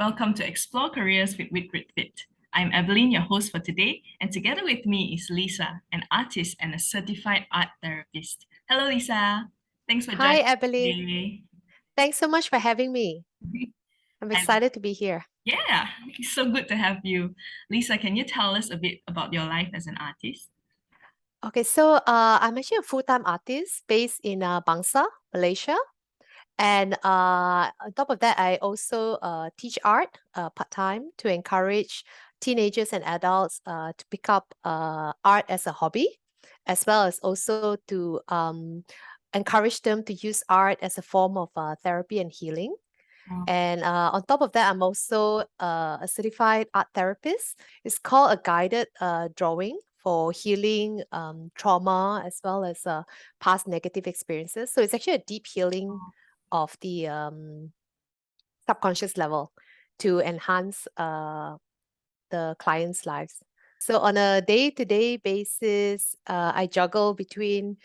welcome to Explore Careers with WITGRITFIT. I'm Evelyn, your host for today, and together with me is Lisa, an artist and a certified art therapist. Hello, Lisa. Thanks for Hi, joining us Evelyn. today. Thanks so much for having me. I'm And excited to be here. yeah, it's so good to have you. Lisa, can you tell us a bit about your life as an artist? Okay, so I'm actually a full-time artist based in Bangsa, Malaysia. And on top of that, I also teach art part-time to encourage teenagers and adults to pick up art as a hobby, as well as also to encourage them to use art as a form of therapy and healing. Wow. And on top of that, I'm also a certified art therapist. It's called a guided drawing for healing trauma as well as past negative experiences. So it's actually a deep healing of the subconscious level to enhance the client's lives. So on a day-to-day basis, I juggle between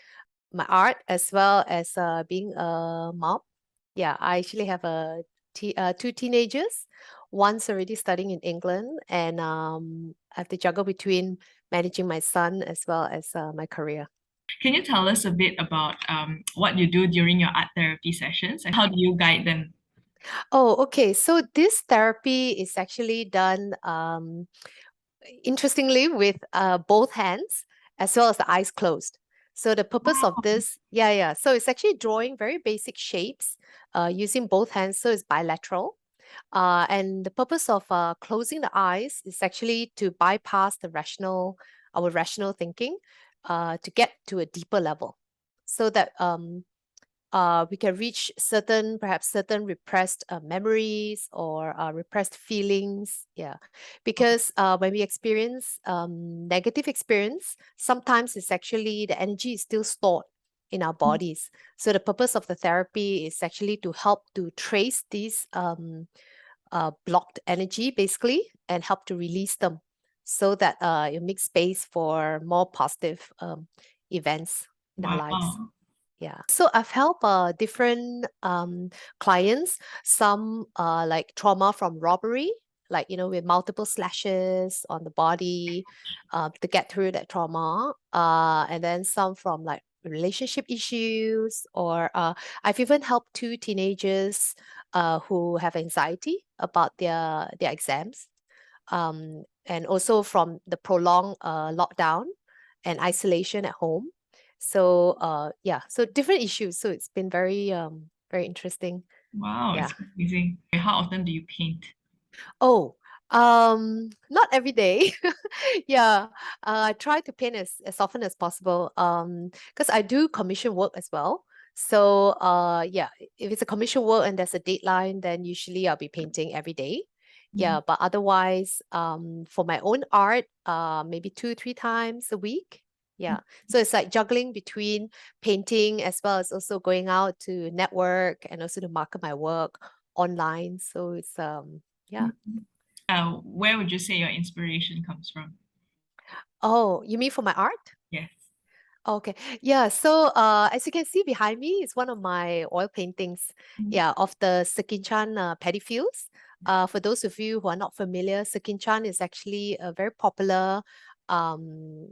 my art as well as being a mom. Yeah, I actually have two teenagers. One's already studying in England, and I have to juggle between managing my son as well as my career. Can you tell us a bit about what you do during your art therapy sessions and how do you guide them? Oh, okay. So this therapy is actually done interestingly with both hands as well as the eyes closed. So the purpose of Wow. this, yeah. So it's actually drawing very basic shapes using both hands. So it's bilateral. And the purpose of closing the eyes is actually to bypass our rational thinking, to get to a deeper level, so that we can reach perhaps certain repressed memories or repressed feelings. Yeah, because when we experience negative experience, sometimes it's actually the energy is still stored in our bodies. So the purpose of the therapy is actually to help to trace these blocked energy basically and help to release them so that it makes space for more positive events in our lives. Wow. Yeah. So I've helped different clients, some like trauma from robbery, like, with multiple slashes on the body to get through that trauma. And then some from like relationship issues, or I've even helped two teenagers who have anxiety about their exams. And also from the prolonged lockdown and isolation at home. So yeah, so different issues. So it's been very interesting. Wow, Yeah. it's amazing. How often do you paint? Oh, not every day. Yeah. I try to paint as often as possible. Because I do commission work as well. So yeah, if it's a commission work and there's a deadline, then usually I'll be painting every day. Yeah, but otherwise, for my own art, maybe 2, 3 times a week. Yeah. So it's like juggling between painting as well as also going out to network and also to market my work online. So it's yeah. Where would you say your inspiration comes from? Oh, you mean for my art? Yes. Okay. Yeah. So as you can see behind me is one of my oil paintings, yeah, of the Sekinchan paddy fields. For those of you who are not familiar, Sekinchan is actually a very popular um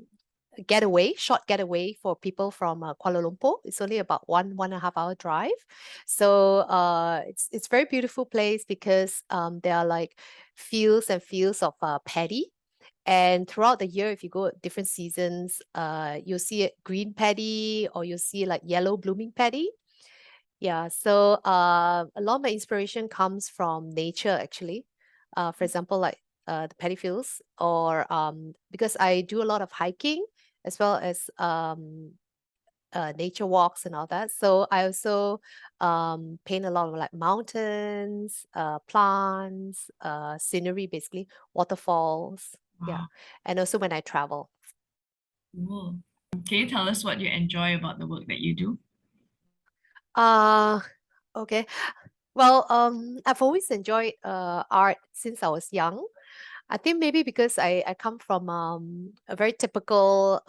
short getaway for people from Kuala Lumpur. It's only about 1.5 hour drive. So it's very beautiful place because there are like fields and fields of paddy. And throughout the year, if you go at different seasons, you'll see it green paddy or you'll see like yellow blooming paddy. Yeah, so a lot of my inspiration comes from nature actually. For example, like the paddy fields, or because I do a lot of hiking as well as nature walks and all that. So I also paint a lot of like mountains, plants, scenery, basically waterfalls. Yeah, Wow. and also when I travel. Cool. Can you tell us what you enjoy about the work that you do? Uh okay. Well, I've always enjoyed art since I was young. I think maybe because I come from a very typical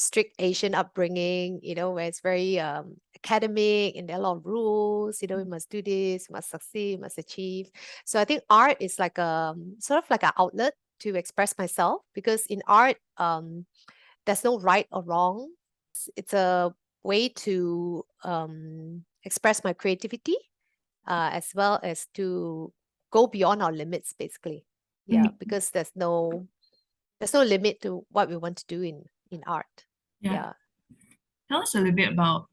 strict Asian upbringing, where it's very academic and there are a lot of rules, we must do this, we must succeed, we must achieve. So I think art is like a sort of like an outlet to express myself, because in art, there's no right or wrong. It's a way to express my creativity, as well as to go beyond our limits, basically. Yeah, because there's no limit to what we want to do in art. Yeah. Tell us a little bit about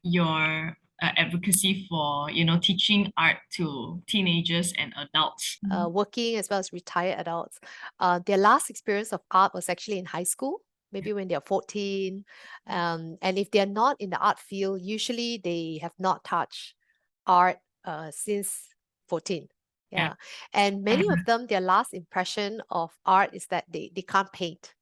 your advocacy for, teaching art to teenagers and adults. Working as well as retired adults. Their last experience of art was actually in high school, maybe when they're 14. And if they're not in the art field, usually they have not touched art since 14. Yeah. And many of them, their last impression of art is that they can't paint.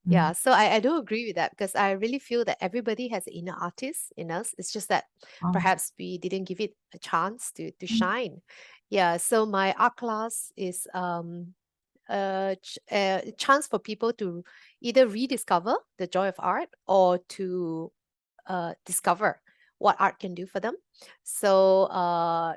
Yeah, so I do agree with that, because I really feel that everybody has an inner artist in us. It's just that perhaps we didn't give it a chance to shine. Yeah, so my art class is a chance for people to either rediscover the joy of art or to discover what art can do for them. So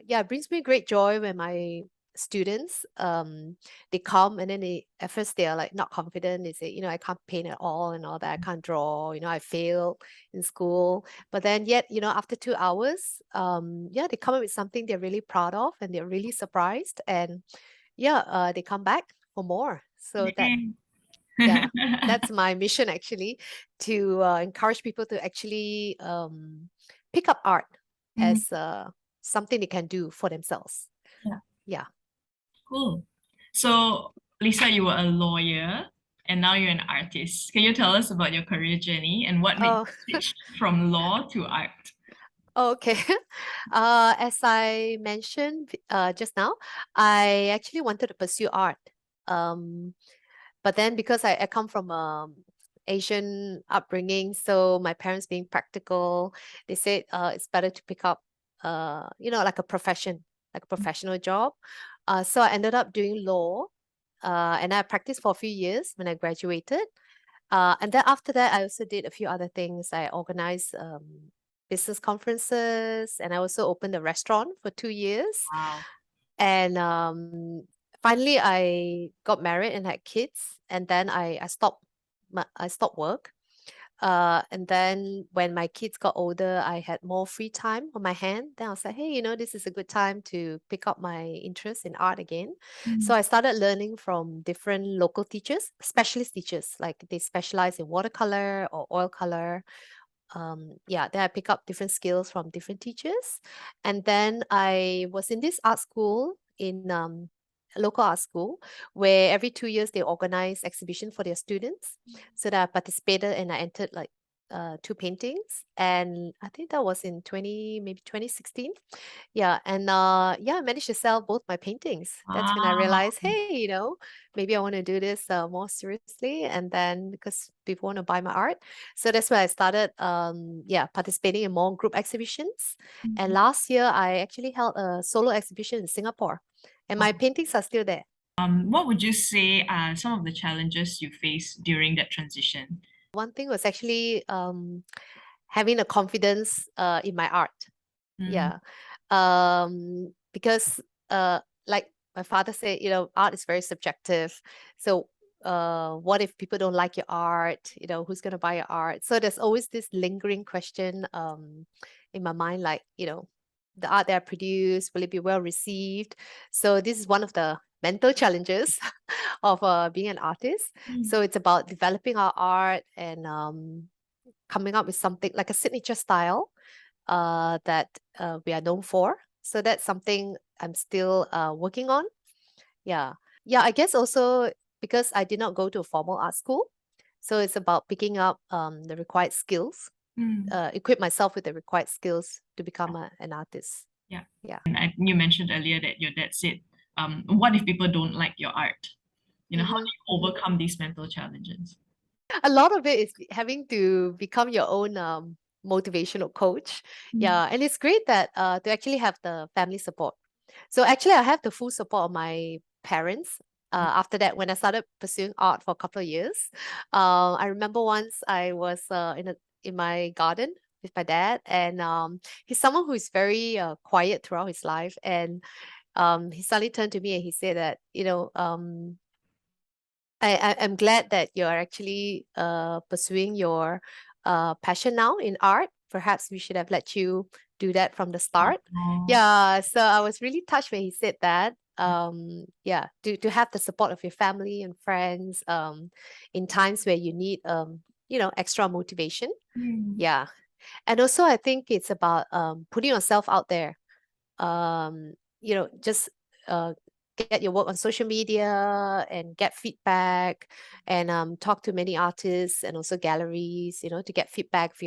yeah, it brings me great joy when my students they come, and then at first they are like not confident. They say, I can't paint at all and all that, I can't draw, I failed in school. But then yet, after 2 hours, yeah, they come up with something they're really proud of and they're really surprised, and yeah, they come back for more. So that, yeah, that's my mission, actually, to encourage people to actually pick up art as something they can do for themselves. Yeah. Cool. So, Lisa, you were a lawyer and now you're an artist. Can you tell us about your career journey and what made you switch from law to art? Okay. As I mentioned just now, I actually wanted to pursue art. But then because I come from Asian upbringing, so my parents being practical, they said it's better to pick up like a profession, like a professional job. So I ended up doing law, and I practiced for a few years when I graduated. And then after that, I also did a few other things. I organized business conferences, and I also opened a restaurant for 2 years. Wow. And finally, I got married and had kids, and then I stopped work. And then when my kids got older, I had more free time on my hand. Then I was like, hey, this is a good time to pick up my interest in art again. So I started learning from different local teachers, specialist teachers, like they specialize in watercolor or oil color. Yeah, then I pick up different skills from different teachers. And then I was in this art school in a local art school, where every 2 years they organize exhibition for their students. So that I participated and I entered like 2 paintings, and I think that was in maybe 2016. Yeah, and yeah, I managed to sell both my paintings. That's when I realized, hey, maybe I want to do this more seriously, and then because people want to buy my art. So that's why I started yeah, participating in more group exhibitions. And last year I actually held a solo exhibition in Singapore, and my paintings are still there. What would you say are some of the challenges you faced during that transition? One thing was actually having a confidence in my art. Yeah. Because like my father said, art is very subjective. So what if people don't like your art? Who's gonna buy your art? So there's always this lingering question in my mind, like, the art that I produce, will it be well received? So this is one of the mental challenges of being an artist. So it's about developing our art and coming up with something like a signature style that we are known for. So that's something I'm still working on. Yeah. Yeah, I guess also because I did not go to a formal art school. So it's about picking up the required skills, equip myself with the required skills to become an artist. Yeah. Yeah. And you mentioned earlier that your dad said, what if people don't like your art? How do you overcome these mental challenges? A lot of it is having to become your own motivational coach. Yeah, and it's great that to actually have the family support. So actually, I have the full support of my parents. after that, when I started pursuing art for a couple of years, I remember once I was in my garden with my dad, and he's someone who is very quiet throughout his life, and he suddenly turned to me and he said that, I'm glad that you're actually pursuing your passion now in art. Perhaps we should have let you do that from the start. Oh, Yeah, so I was really touched when he said that. Yeah, to have the support of your family and friends in times where you need extra motivation. mm, Yeah. And also I think it's about putting yourself out there. Just uh, get your work on social media and get feedback, and talk to many artists and also galleries, to get feedback of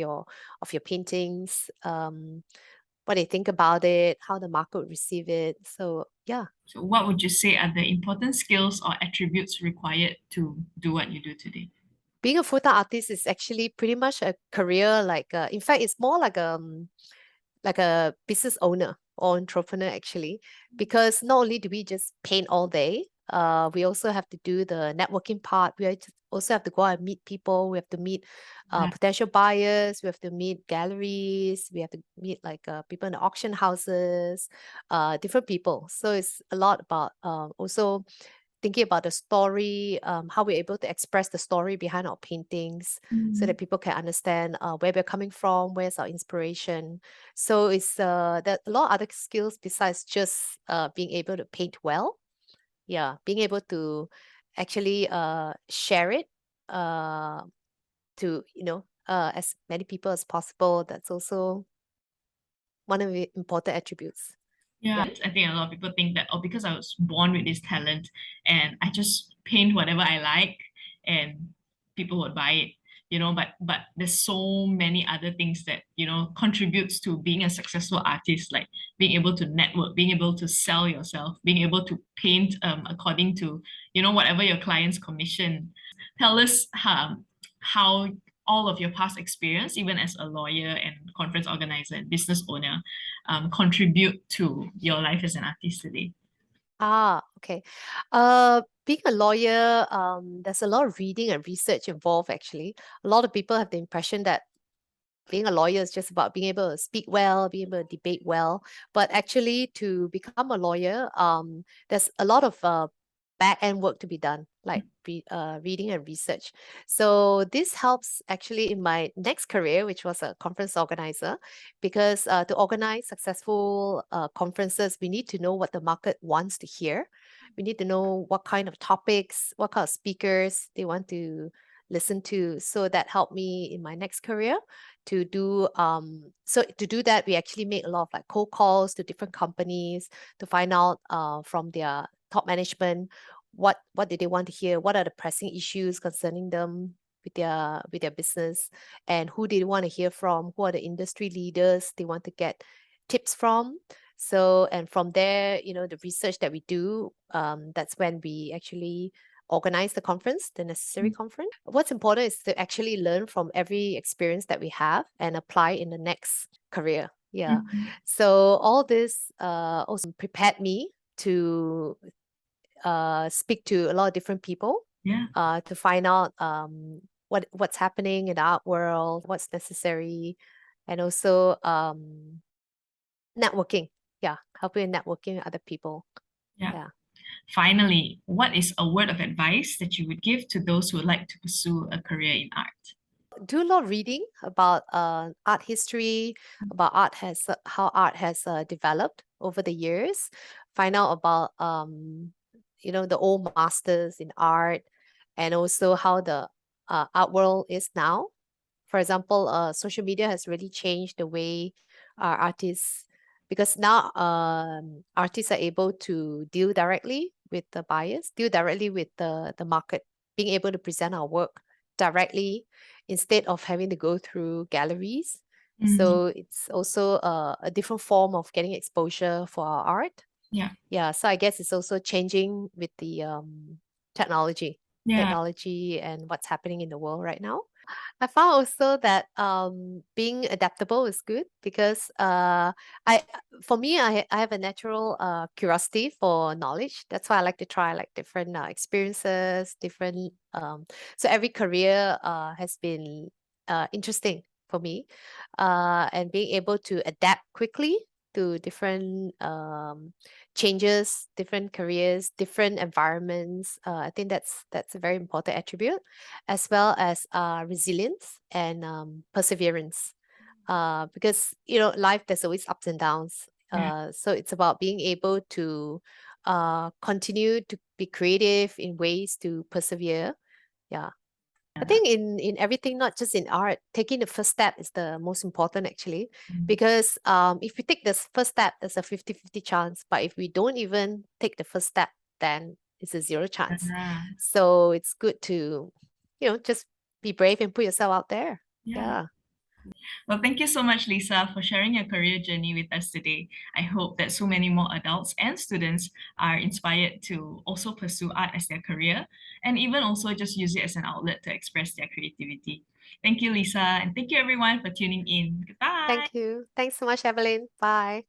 your paintings, what they think about it, how the market would receive it. So yeah. so what would you say are the important skills or attributes required to do what you do today? Being a full-time artist is actually pretty much a career, like in fact it's more like a business owner or entrepreneur actually, because not only do we just paint all day, we also have to do the networking part. Also have to go out and meet people. We have to meet Yeah. potential buyers. We have to meet galleries. We have to meet like people in the auction houses, different people. So it's a lot about also thinking about the story, how we're able to express the story behind our paintings so Mm, that people can understand where we're coming from, where's our inspiration. So there are a lot of other skills besides just being able to paint well. Yeah, being able to actually share it uh, to, as many people as possible. That's also one of the important attributes. yeah, Yeah. I think a lot of people think that, oh, because I was born with this talent and I just paint whatever I like and people would buy it, but there's so many other things that, contributes to being a successful artist, like being able to network, being able to sell yourself, being able to paint according to, whatever your clients commission. Tell us how all of your past experience, even as a lawyer and conference organizer and business owner, contribute to your life as an artist today? Ah, okay. Being a lawyer, there's a lot of reading and research involved actually. A lot of people have the impression that being a lawyer is just about being able to speak well, being able to debate well. But actually, to become a lawyer, there's a lot of back end work to be done, like reading and research. So this helps actually in my next career, which was a conference organizer, because to organize successful conferences, we need to know what the market wants to hear. We need to know what kind of topics, what kind of speakers they want to listen to. So that helped me in my next career to do to do that. We actually make a lot of like cold calls to different companies to find out from their top management what do they want to hear, what are the pressing issues concerning them with their business, and who they want to hear from, who are the industry leaders they want to get tips from. So, and from there, the research that we do, that's when we actually organize the conference, the necessary conference. What's important is to actually learn from every experience that we have and apply in the next career. Yeah. Mhm. So all this also prepared me to speak to a lot of different people Yeah, to find out what's happening in the art world, what's necessary, and also networking. Yeah, helping networking with other people. yeah. Yeah. Finally, what is a word of advice that you would give to those who would like to pursue a career in art? Do a lot of reading about art history, about how art has developed over the years. Find out about the old masters in art, and also how the art world is now. For example, social media has really changed the way our artists, because now artists are able to deal directly with the buyers, deal directly with the market, being able to present our work directly instead of having to go through galleries. Mm, So it's also a different form of getting exposure for our art. yeah, Yeah, so I guess it's also changing with the technology, yeah, technology and what's happening in the world right now. I found also that being adaptable is good because I for me I have a natural curiosity for knowledge. That's why I like to try like different experiences, different so every career has been interesting for me, and being able to adapt quickly to different changes, different careers, different environments. I think that's a very important attribute, as well as resilience and perseverance. Because life, there's always ups and downs. Yeah. So it's about being able to continue to be creative in ways to persevere. Yeah. I think in everything, not just in art, taking the first step is the most important actually. Because if we take this first step, there's a 50-50 chance. But if we don't even take the first step, then it's a zero chance. Yeah. So it's good to, just be brave and put yourself out there. Yeah. Yeah. Well, thank you so much, Lisa, for sharing your career journey with us today. I hope that so many more adults and students are inspired to also pursue art as their career and even also just use it as an outlet to express their creativity. Thank you, Lisa, and thank you everyone for tuning in. Goodbye. Thank you. Thanks so much, Evelyn. Bye.